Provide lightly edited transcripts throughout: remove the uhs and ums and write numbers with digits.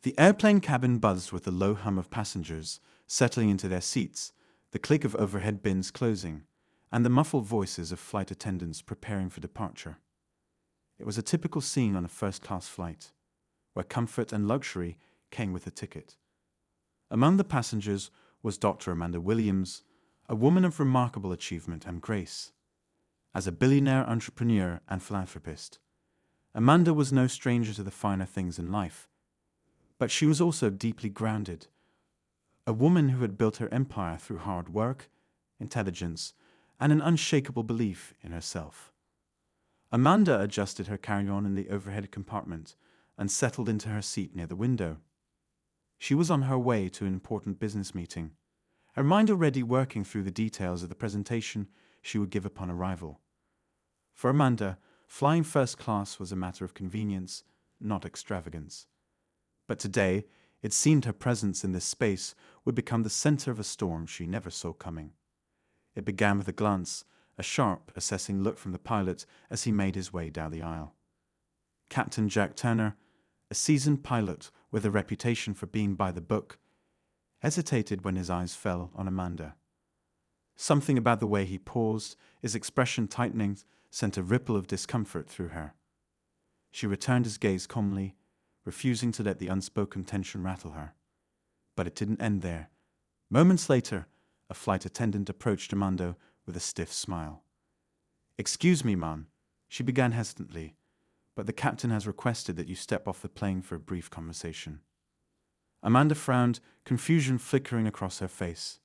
The airplane cabin buzzed with the low hum of passengers settling into their seats, the click of overhead bins closing, and the muffled voices of flight attendants preparing for departure. It was a typical scene on a first-class flight, where comfort and luxury came with a ticket. Among the passengers was Dr. Amanda Williams, a woman of remarkable achievement and grace. As a billionaire entrepreneur and philanthropist, Amanda was no stranger to the finer things in life, but she was also deeply grounded, a woman who had built her empire through hard work, intelligence, and an unshakable belief in herself. Amanda adjusted her carry-on in the overhead compartment and settled into her seat near the window. She was on her way to an important business meeting, her mind already working through the details of the presentation she would give upon arrival. For Amanda, flying first class was a matter of convenience, not extravagance. But today, it seemed her presence in this space would become the center of a storm she never saw coming. It began with a glance, a sharp, assessing look from the pilot as he made his way down the aisle. Captain Jack Turner, a seasoned pilot with a reputation for being by the book, hesitated when his eyes fell on Amanda. Something about the way he paused, his expression tightening, sent a ripple of discomfort through her. She returned his gaze calmly, refusing to let the unspoken tension rattle her. But it didn't end there. Moments later, a flight attendant approached Amanda with a stiff smile. "Excuse me, ma'am," she began hesitantly, "but the captain has requested that you step off the plane for a brief conversation." Amanda frowned, confusion flickering across her face.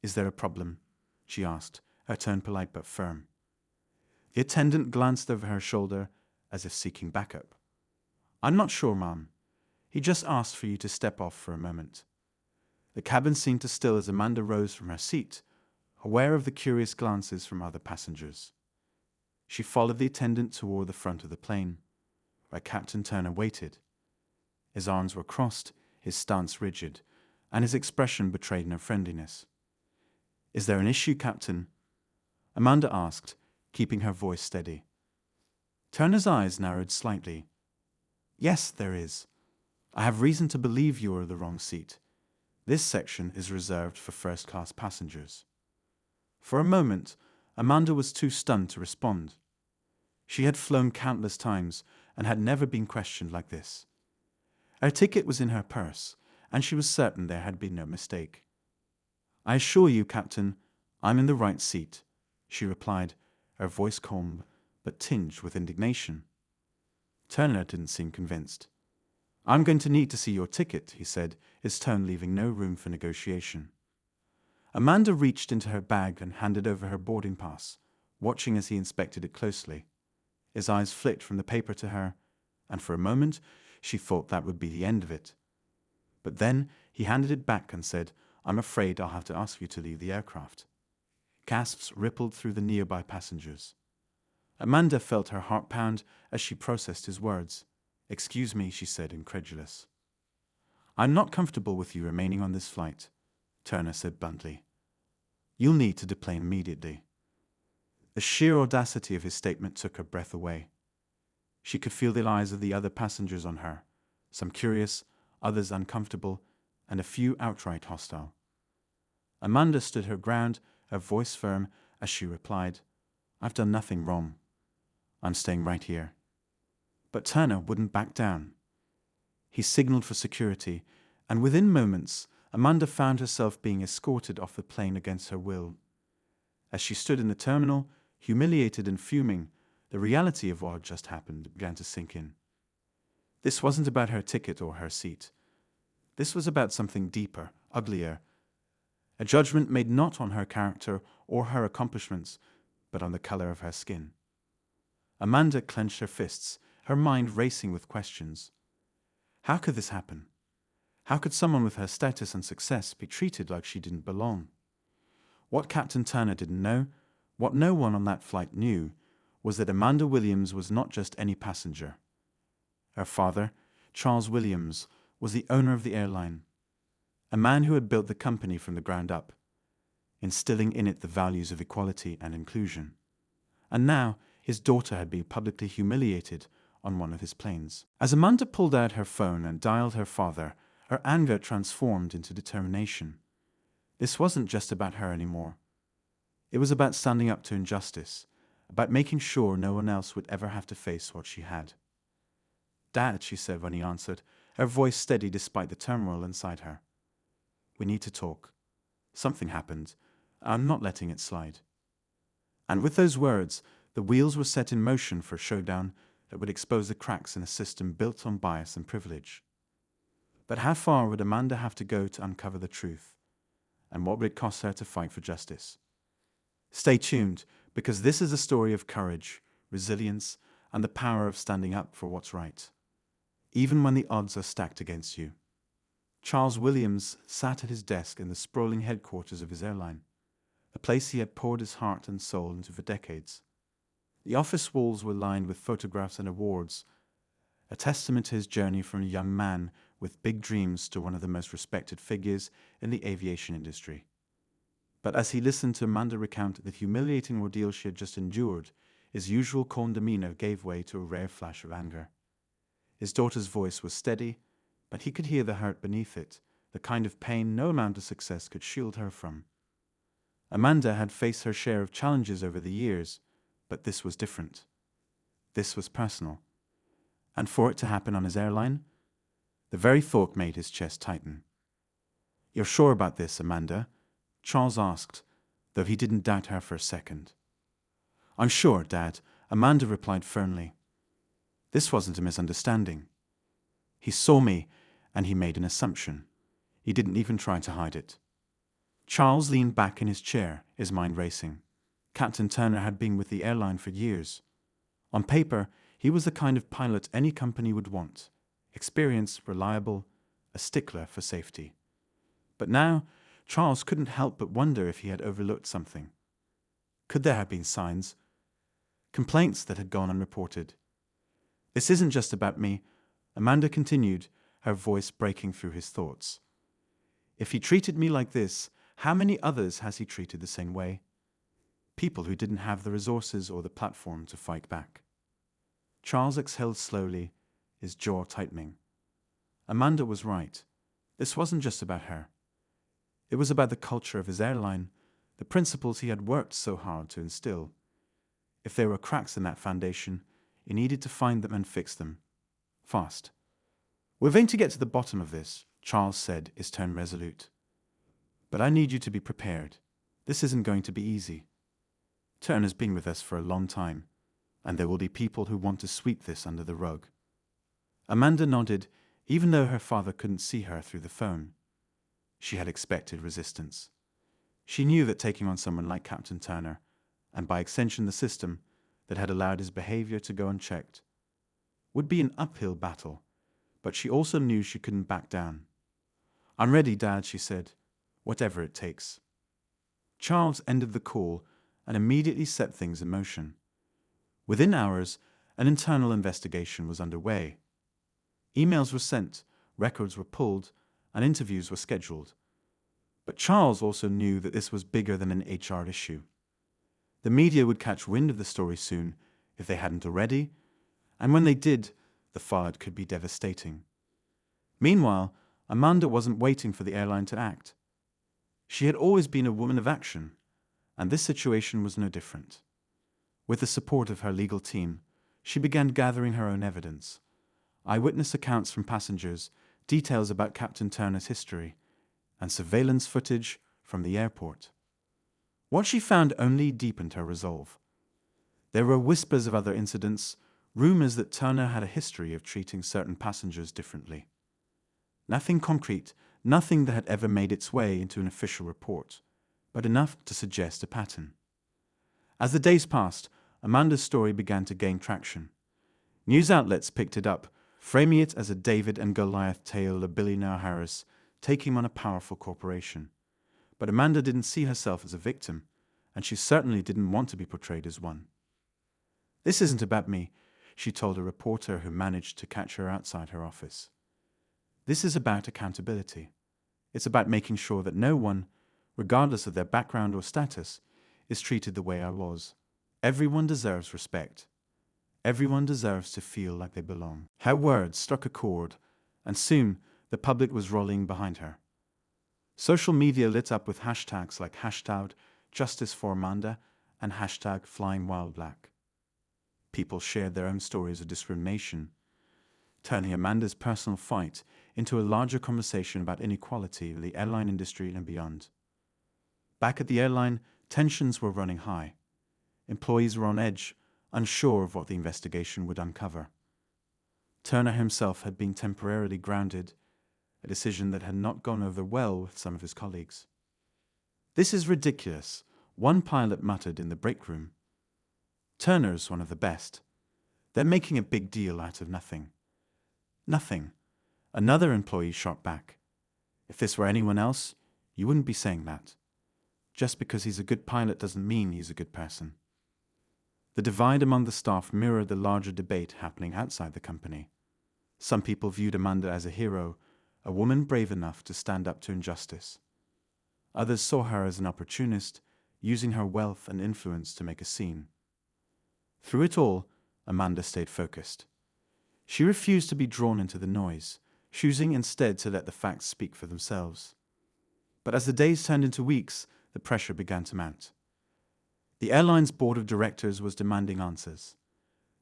"Is there a problem?" she asked, her tone polite but firm. The attendant glanced over her shoulder as if seeking backup. "I'm not sure, ma'am. He just asked for you to step off for a moment." The cabin seemed to still as Amanda rose from her seat, aware of the curious glances from other passengers. She followed the attendant toward the front of the plane, where Captain Turner waited. His arms were crossed, his stance rigid, and his expression betrayed no friendliness. "Is there an issue, Captain?" Amanda asked, keeping her voice steady. Turner's eyes narrowed slightly. "Yes, there is. I have reason to believe you are in the wrong seat. This section is reserved for first-class passengers." For a moment, Amanda was too stunned to respond. She had flown countless times and had never been questioned like this. Her ticket was in her purse, and she was certain there had been no mistake. "I assure you, Captain, I'm in the right seat," she replied, her voice calm but tinged with indignation. Turner didn't seem convinced. "I'm going to need to see your ticket," he said, his tone leaving no room for negotiation. Amanda reached into her bag and handed over her boarding pass, watching as he inspected it closely. His eyes flicked from the paper to her, and for a moment she thought that would be the end of it. But then he handed it back and said, "I'm afraid I'll have to ask you to leave the aircraft." Gasps rippled through the nearby passengers. Amanda felt her heart pound as she processed his words. "Excuse me," she said, incredulous. "I'm not comfortable with you remaining on this flight," Turner said bluntly. "You'll need to deplane immediately." The sheer audacity of his statement took her breath away. She could feel the eyes of the other passengers on her, some curious, others uncomfortable, and a few outright hostile. Amanda stood her ground, her voice firm, as she replied, "I've done nothing wrong. I'm staying right here." But Turner wouldn't back down. He signaled for security, and within moments, Amanda found herself being escorted off the plane against her will. As she stood in the terminal, humiliated and fuming, the reality of what had just happened began to sink in. This wasn't about her ticket or her seat. This was about something deeper, uglier, a judgment made not on her character or her accomplishments, but on the color of her skin. Amanda clenched her fists, her mind racing with questions. How could this happen? How could someone with her status and success be treated like she didn't belong? What Captain Turner didn't know, what no one on that flight knew, was that Amanda Williams was not just any passenger. Her father, Charles Williams, was the owner of the airline, a man who had built the company from the ground up, instilling in it the values of equality and inclusion. And now his daughter had been publicly humiliated on one of his planes. As Amanda pulled out her phone and dialed her father, her anger transformed into determination. This wasn't just about her anymore. It was about standing up to injustice, about making sure no one else would ever have to face what she had. "Dad," she said when he answered, her voice steady despite the turmoil inside her. "We need to talk. Something happened. I'm not letting it slide." And with those words, the wheels were set in motion for a showdown that would expose the cracks in a system built on bias and privilege. But how far would Amanda have to go to uncover the truth? And what would it cost her to fight for justice? Stay tuned, because this is a story of courage, resilience, and the power of standing up for what's right, even when the odds are stacked against you. Charles Williams sat at his desk in the sprawling headquarters of his airline, a place he had poured his heart and soul into for decades. The office walls were lined with photographs and awards, a testament to his journey from a young man with big dreams to one of the most respected figures in the aviation industry. But as he listened to Amanda recount the humiliating ordeal she had just endured, his usual calm demeanor gave way to a rare flash of anger. His daughter's voice was steady, but he could hear the hurt beneath it, the kind of pain no amount of success could shield her from. Amanda had faced her share of challenges over the years, but this was different. This was personal. And for it to happen on his airline, the very thought made his chest tighten. "You're sure about this, Amanda?" Charles asked, though he didn't doubt her for a second. "I'm sure, Dad," Amanda replied firmly. This wasn't a misunderstanding. He saw me, and he made an assumption. He didn't even try to hide it. Charles leaned back in his chair, his mind racing. Captain Turner had been with the airline for years. On paper, he was the kind of pilot any company would want. Experienced, reliable, a stickler for safety. But now, Charles couldn't help but wonder if he had overlooked something. Could there have been signs? Complaints that had gone unreported. "This isn't just about me," Amanda continued, her voice breaking through his thoughts. "If he treated me like this, how many others has he treated the same way? People who didn't have the resources or the platform to fight back." Charles exhaled slowly, his jaw tightening. Amanda was right. This wasn't just about her. It was about the culture of his airline, the principles he had worked so hard to instill. If there were cracks in that foundation, he needed to find them and fix them. Fast. "We're going to get to the bottom of this," Charles said, his tone resolute. "But I need you to be prepared. This isn't going to be easy. Turner's been with us for a long time, and there will be people who want to sweep this under the rug." Amanda nodded, even though her father couldn't see her through the phone. She had expected resistance. She knew that taking on someone like Captain Turner, and by extension the system that had allowed his behavior to go unchecked, would be an uphill battle, but she also knew she couldn't back down. "I'm ready, Dad," she said, "whatever it takes." Charles ended the call and immediately set things in motion. Within hours, an internal investigation was underway. Emails were sent, records were pulled, and interviews were scheduled. But Charles also knew that this was bigger than an HR issue. The media would catch wind of the story soon, if they hadn't already, and when they did, the fallout could be devastating. Meanwhile, Amanda wasn't waiting for the airline to act. She had always been a woman of action, and this situation was no different. With the support of her legal team, she began gathering her own evidence. Eyewitness accounts from passengers, details about Captain Turner's history, and surveillance footage from the airport. What she found only deepened her resolve. There were whispers of other incidents, rumors that Turner had a history of treating certain passengers differently. Nothing concrete, nothing that had ever made its way into an official report, but enough to suggest a pattern. As the days passed, Amanda's story began to gain traction. News outlets picked it up, framing it as a David and Goliath tale of Billionaire Harris taking on a powerful corporation. But Amanda didn't see herself as a victim, and she certainly didn't want to be portrayed as one. "This isn't about me," she told a reporter who managed to catch her outside her office. "This is about accountability. It's about making sure that no one, regardless of their background or status, is treated the way I was. Everyone deserves respect. Everyone deserves to feel like they belong. Her words struck a chord, and soon the public was rallying behind her. Social media lit up with hashtags like hashtag Justice for Amanda and hashtag FlyingWildBlack. People shared their own stories of discrimination, turning Amanda's personal fight into a larger conversation about inequality in the airline industry and beyond. Back at the airline, tensions were running high. Employees were on edge, unsure of what the investigation would uncover. Turner himself had been temporarily grounded, a decision that had not gone over well with some of his colleagues. "This is ridiculous," one pilot muttered in the break room. "Turner's one of the best. They're making a big deal out of nothing." "Nothing," another employee shot back. "If this were anyone else, you wouldn't be saying that. Just because he's a good pilot doesn't mean he's a good person." The divide among the staff mirrored the larger debate happening outside the company. Some people viewed Amanda as a hero, a woman brave enough to stand up to injustice. Others saw her as an opportunist, using her wealth and influence to make a scene. Through it all, Amanda stayed focused. She refused to be drawn into the noise, choosing instead to let the facts speak for themselves. But as the days turned into weeks, the pressure began to mount. The airline's board of directors was demanding answers.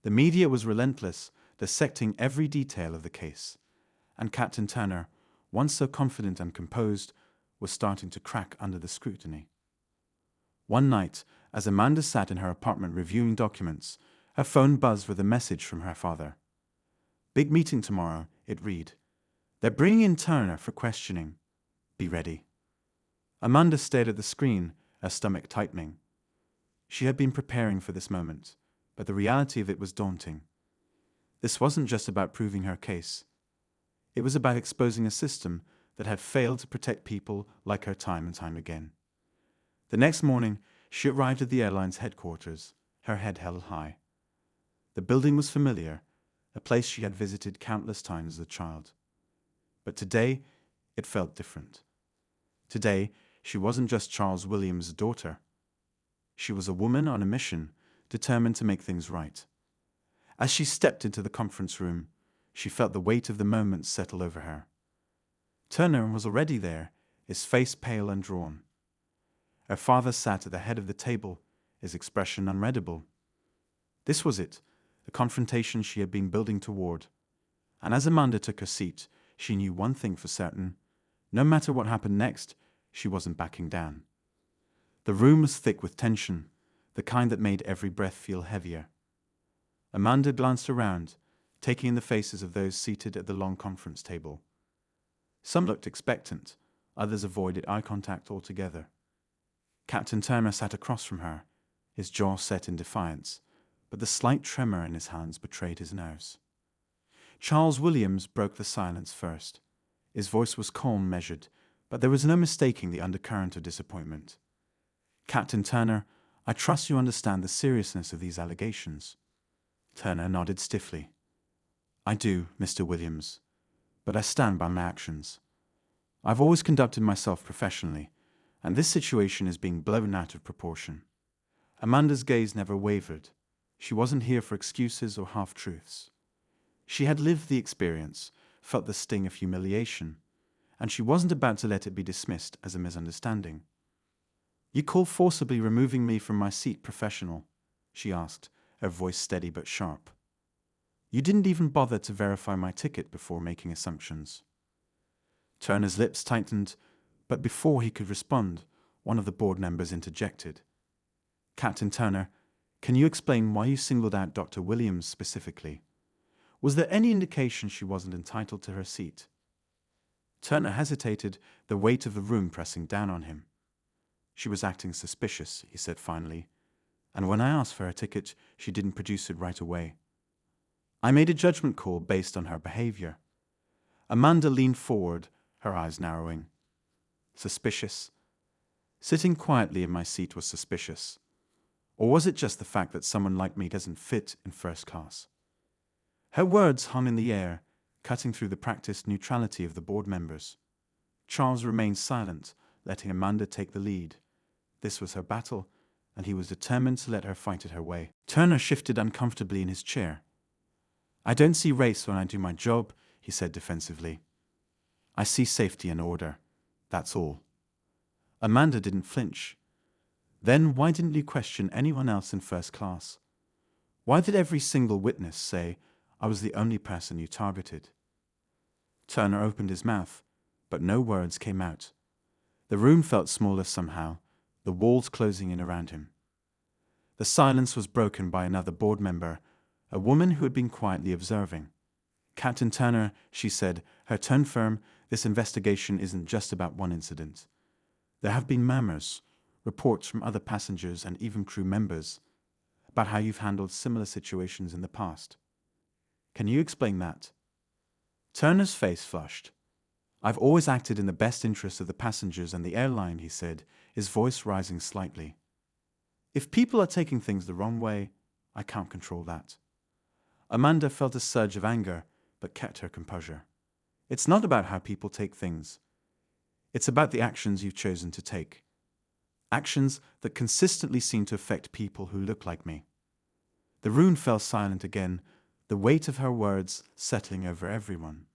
The media was relentless, dissecting every detail of the case. And Captain Turner, once so confident and composed, was starting to crack under the scrutiny. One night, as Amanda sat in her apartment reviewing documents, her phone buzzed with a message from her father. "Big meeting tomorrow," it read. "They're bringing in Turner for questioning. Be ready." Amanda stared at the screen, her stomach tightening. She had been preparing for this moment, but the reality of it was daunting. This wasn't just about proving her case. It was about exposing a system that had failed to protect people like her time and time again. The next morning, she arrived at the airline's headquarters, her head held high. The building was familiar, a place she had visited countless times as a child. But today, it felt different. Today, she wasn't just Charles Williams' daughter. She was a woman on a mission, determined to make things right. As she stepped into the conference room, she felt the weight of the moment settle over her. Turner was already there, his face pale and drawn. Her father sat at the head of the table, his expression unreadable. This was it, the confrontation she had been building toward. And as Amanda took her seat, she knew one thing for certain. No matter what happened next, she wasn't backing down. The room was thick with tension, the kind that made every breath feel heavier. Amanda glanced around, taking in the faces of those seated at the long conference table. Some looked expectant, others avoided eye contact altogether. Captain Turner sat across from her, his jaw set in defiance, but the slight tremor in his hands betrayed his nerves. Charles Williams broke the silence first. His voice was calm, measured, but there was no mistaking the undercurrent of disappointment. "Captain Turner, I trust you understand the seriousness of these allegations." Turner nodded stiffly. "I do, Mr. Williams, but I stand by my actions. I've always conducted myself professionally, and this situation is being blown out of proportion." Amanda's gaze never wavered. She wasn't here for excuses or half-truths. She had lived the experience, felt the sting of humiliation, and she wasn't about to let it be dismissed as a misunderstanding. "You call forcibly removing me from my seat professional?" she asked, her voice steady but sharp. "You didn't even bother to verify my ticket before making assumptions." Turner's lips tightened, but before he could respond, one of the board members interjected. "Captain Turner, can you explain why you singled out Dr. Williams specifically? Was there any indication she wasn't entitled to her seat?" Turner hesitated, the weight of the room pressing down on him. "She was acting suspicious," he said finally, "and when I asked for her ticket, she didn't produce it right away. I made a judgment call based on her behavior." Amanda leaned forward, her eyes narrowing. "Suspicious? Sitting quietly in my seat was suspicious. Or was it just the fact that someone like me doesn't fit in first class?" Her words hung in the air, cutting through the practiced neutrality of the board members. Charles remained silent, letting Amanda take the lead. This was her battle, and he was determined to let her fight it her way. Turner shifted uncomfortably in his chair. "I don't see race when I do my job," he said defensively. "I see safety and order. That's all." Amanda didn't flinch. "Then why didn't you question anyone else in first class? Why did every single witness say I was the only person you targeted?" Turner opened his mouth, but no words came out. The room felt smaller somehow, the walls closing in around him. The silence was broken by another board member, a woman who had been quietly observing. "Captain Turner," she said, her tone firm, "this investigation isn't just about one incident. There have been murmurs, reports from other passengers and even crew members about how you've handled similar situations in the past. Can you explain that?" Turner's face flushed. "I've always acted in the best interest of the passengers and the airline," he said, his voice rising slightly. "If people are taking things the wrong way, I can't control that." Amanda felt a surge of anger, but kept her composure. "It's not about how people take things. It's about the actions you've chosen to take. Actions that consistently seem to affect people who look like me." The room fell silent again, the weight of her words settling over everyone.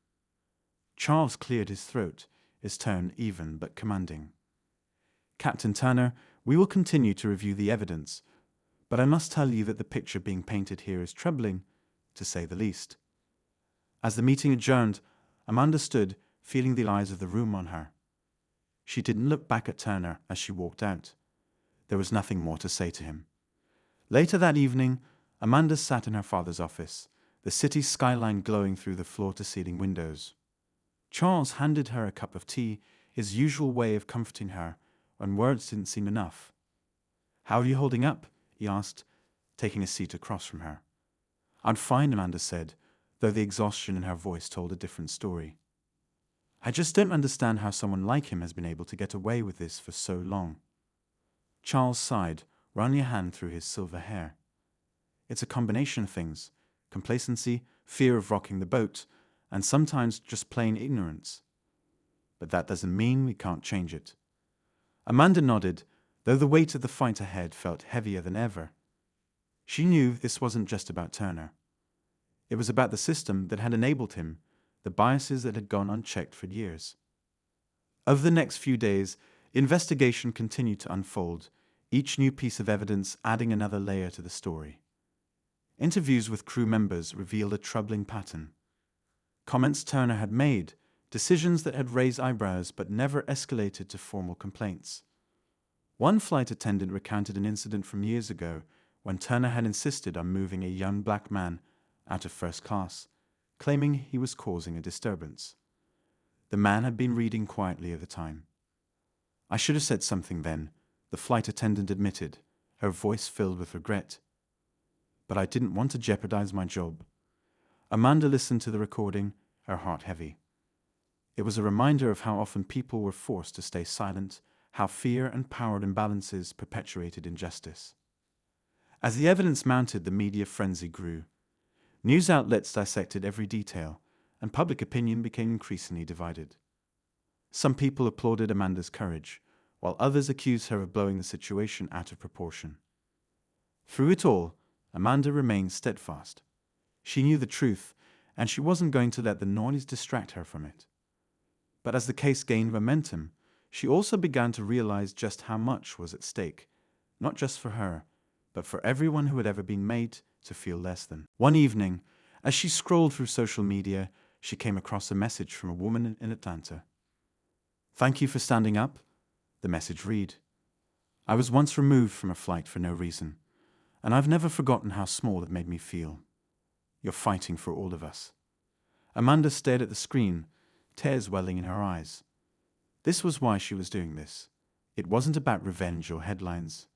Charles cleared his throat, his tone even but commanding. "Captain Turner, we will continue to review the evidence, but I must tell you that the picture being painted here is troubling, to say the least." As the meeting adjourned, Amanda stood, feeling the eyes of the room on her. She didn't look back at Turner as she walked out. There was nothing more to say to him. Later that evening, Amanda sat in her father's office, the city skyline glowing through the floor-to-ceiling windows. Charles handed her a cup of tea, his usual way of comforting her when words didn't seem enough. "How are you holding up?" he asked, taking a seat across from her. "I'm fine," Amanda said, though the exhaustion in her voice told a different story. "I just don't understand how someone like him has been able to get away with this for so long." Charles sighed, running a hand through his silver hair. "It's a combination of things: complacency, fear of rocking the boat, and sometimes just plain ignorance. But that doesn't mean we can't change it." Amanda nodded, though the weight of the fight ahead felt heavier than ever. She knew this wasn't just about Turner. It was about the system that had enabled him, the biases that had gone unchecked for years. Over the next few days, the investigation continued to unfold, each new piece of evidence adding another layer to the story. Interviews with crew members revealed a troubling pattern. Comments Turner had made, decisions that had raised eyebrows but never escalated to formal complaints. One flight attendant recounted an incident from years ago when Turner had insisted on moving a young black man out of first class, claiming he was causing a disturbance. The man had been reading quietly at the time. "I should have said something then," the flight attendant admitted, her voice filled with regret. "But I didn't want to jeopardize my job." Amanda listened to the recording, her heart heavy. It was a reminder of how often people were forced to stay silent, how fear and power imbalances perpetuated injustice. As the evidence mounted, the media frenzy grew. News outlets dissected every detail, and public opinion became increasingly divided. Some people applauded Amanda's courage, while others accused her of blowing the situation out of proportion. Through it all, Amanda remained steadfast. She knew the truth, and she wasn't going to let the noise distract her from it. But as the case gained momentum, she also began to realize just how much was at stake, not just for her, but for everyone who had ever been made to feel less than. One evening, as she scrolled through social media, she came across a message from a woman in Atlanta. "Thank you for standing up," the message read. "I was once removed from a flight for no reason, and I've never forgotten how small it made me feel. You're fighting for all of us." Amanda stared at the screen, tears welling in her eyes. This was why she was doing this. It wasn't about revenge or headlines.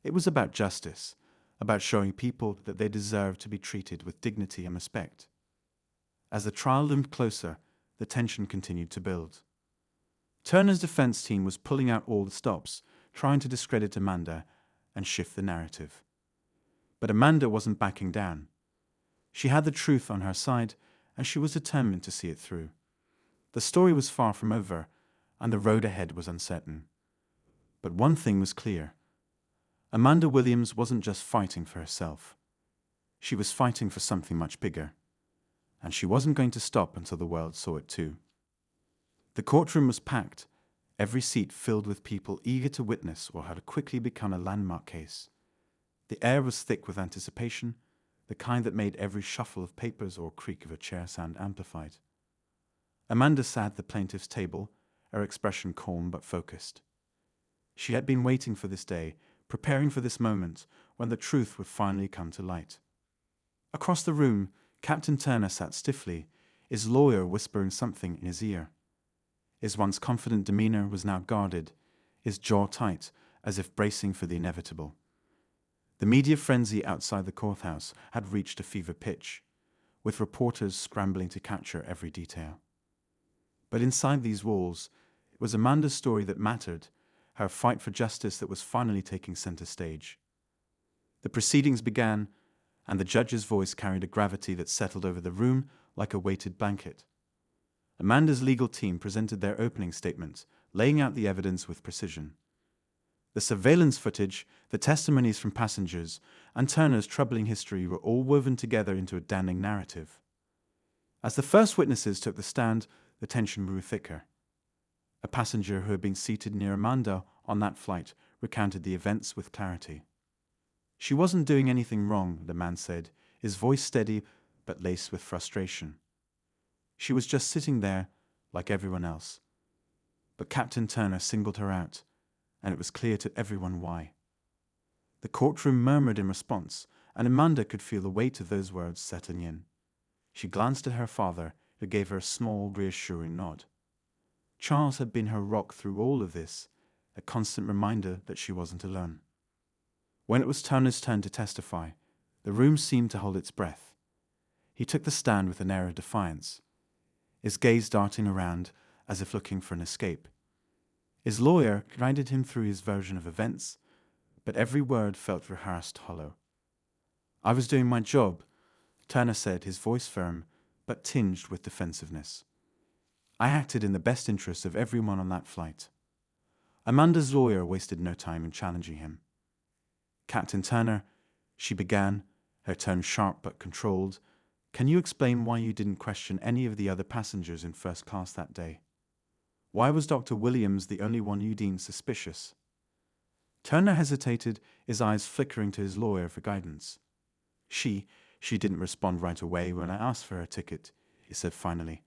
It was about justice, about showing people that they deserve to be treated with dignity and respect. As the trial loomed closer, the tension continued to build. Turner's defense team was pulling out all the stops, trying to discredit Amanda and shift the narrative. But Amanda wasn't backing down. She had the truth on her side, and she was determined to see it through. The story was far from over, and the road ahead was uncertain. But one thing was clear. Amanda Williams wasn't just fighting for herself. She was fighting for something much bigger. And she wasn't going to stop until the world saw it too. The courtroom was packed, every seat filled with people eager to witness what had quickly become a landmark case. The air was thick with anticipation, the kind that made every shuffle of papers or creak of a chair sound amplified. Amanda sat at the plaintiff's table, her expression calm but focused. She had been waiting for this day, preparing for this moment when the truth would finally come to light. Across the room, Captain Turner sat stiffly, his lawyer whispering something in his ear. His once confident demeanor was now guarded, his jaw tight, as if bracing for the inevitable. The media frenzy outside the courthouse had reached a fever pitch, with reporters scrambling to capture every detail. But inside these walls, it was Amanda's story that mattered, her fight for justice that was finally taking center stage. The proceedings began, and the judge's voice carried a gravity that settled over the room like a weighted blanket. Amanda's legal team presented their opening statement, laying out the evidence with precision. The surveillance footage, the testimonies from passengers, and Turner's troubling history were all woven together into a damning narrative. As the first witnesses took the stand, the tension grew thicker. A passenger who had been seated near Amanda on that flight recounted the events with clarity. She wasn't doing anything wrong, the man said, his voice steady but laced with frustration. She was just sitting there, like everyone else. But Captain Turner singled her out, and it was clear to everyone why. The courtroom murmured in response, and Amanda could feel the weight of those words settling in. She glanced at her father, who gave her a small, reassuring nod. Charles had been her rock through all of this, a constant reminder that she wasn't alone. When it was Turner's turn to testify, the room seemed to hold its breath. He took the stand with an air of defiance, his gaze darting around as if looking for an escape. His lawyer guided him through his version of events, but every word felt rehearsed hollow. "I was doing my job," Turner said, his voice firm, but tinged with defensiveness. "I acted in the best interest of everyone on that flight." Amanda's lawyer wasted no time in challenging him. "Captain Turner," she began, her tone sharp but controlled, "can you explain why you didn't question any of the other passengers in first class that day? Why was Dr. Williams the only one you deemed suspicious?" Turner hesitated, his eyes flickering to his lawyer for guidance. She didn't respond right away when I asked for her ticket," he said finally.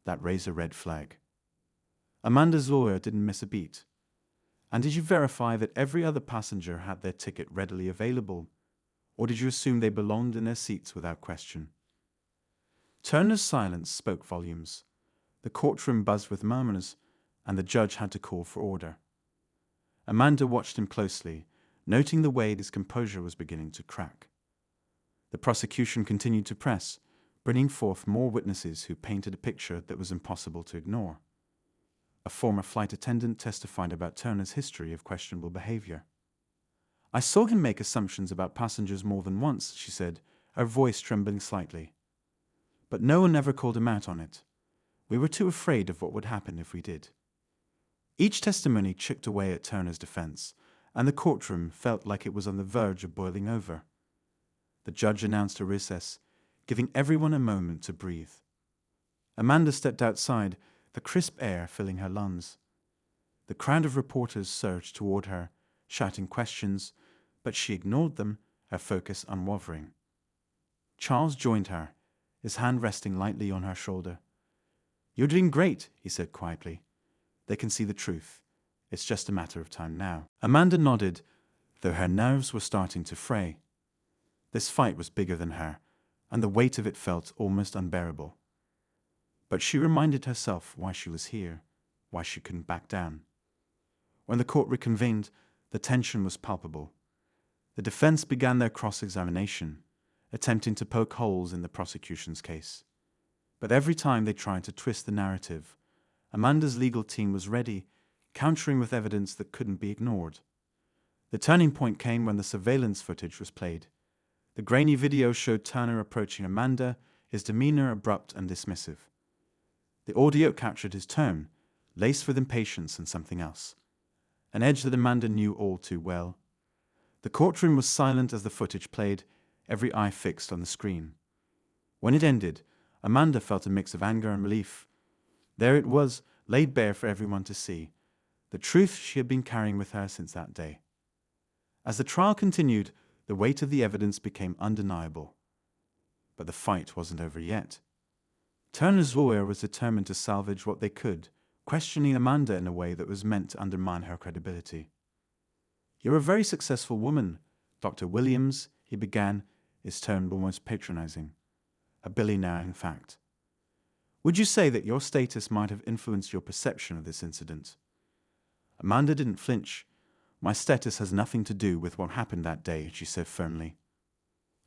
That raised a red flag. Amanda's lawyer didn't miss a beat. "And did you verify that every other passenger had their ticket readily available? Or did you assume they belonged in their seats without question?" Turner's silence spoke volumes. The courtroom buzzed with murmurs, and the judge had to call for order. Amanda watched him closely, noting the way his composure was beginning to crack. The prosecution continued to press, bringing forth more witnesses who painted a picture that was impossible to ignore. A former flight attendant testified about Turner's history of questionable behavior. "I saw him make assumptions about passengers more than once," she said, her voice trembling slightly. "But no one ever called him out on it. We were too afraid of what would happen if we did." Each testimony chipped away at Turner's defense, and the courtroom felt like it was on the verge of boiling over. The judge announced a recess, giving everyone a moment to breathe. Amanda stepped outside, the crisp air filling her lungs. The crowd of reporters surged toward her, shouting questions, but she ignored them, her focus unwavering. Charles joined her, his hand resting lightly on her shoulder. "You're doing great," he said quietly. "They can see the truth. It's just a matter of time now." Amanda nodded, though her nerves were starting to fray. This fight was bigger than her, and the weight of it felt almost unbearable. But she reminded herself why she was here, why she couldn't back down. When the court reconvened, the tension was palpable. The defense began their cross-examination, attempting to poke holes in the prosecution's case. But every time they tried to twist the narrative, Amanda's legal team was ready, countering with evidence that couldn't be ignored. The turning point came when the surveillance footage was played. The grainy video showed Turner approaching Amanda, his demeanor abrupt and dismissive. The audio captured his tone, laced with impatience and something else, an edge that Amanda knew all too well. The courtroom was silent as the footage played, every eye fixed on the screen. When it ended, Amanda felt a mix of anger and relief. There it was, laid bare for everyone to see, the truth she had been carrying with her since that day. As the trial continued, the weight of the evidence became undeniable. But the fight wasn't over yet. Turner's lawyer was determined to salvage what they could, questioning Amanda in a way that was meant to undermine her credibility. "You're a very successful woman, Dr. Williams," he began, his tone almost patronizing. "A billionaire, in fact. Would you say that your status might have influenced your perception of this incident?" Amanda didn't flinch. "My status has nothing to do with what happened that day," she said firmly.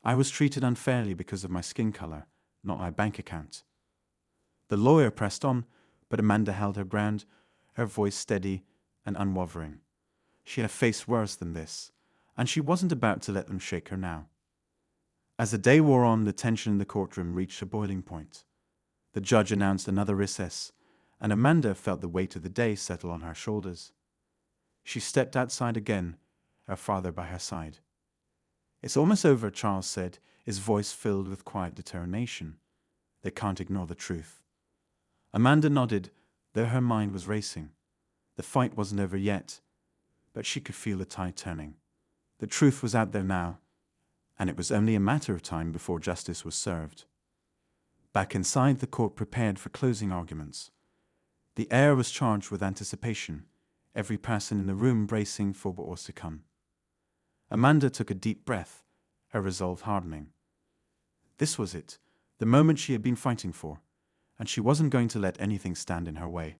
"I was treated unfairly because of my skin color, not my bank account." The lawyer pressed on, but Amanda held her ground, her voice steady and unwavering. She had faced worse than this, and she wasn't about to let them shake her now. As the day wore on, the tension in the courtroom reached a boiling point. The judge announced another recess, and Amanda felt the weight of the day settle on her shoulders. She stepped outside again, her father by her side. "It's almost over," Charles said, his voice filled with quiet determination. "They can't ignore the truth." Amanda nodded, though her mind was racing. The fight wasn't over yet, but she could feel the tide turning. The truth was out there now, and it was only a matter of time before justice was served. Back inside, the court prepared for closing arguments. The air was charged with anticipation, every person in the room bracing for what was to come. Amanda took a deep breath, her resolve hardening. This was it, the moment she had been fighting for, and she wasn't going to let anything stand in her way.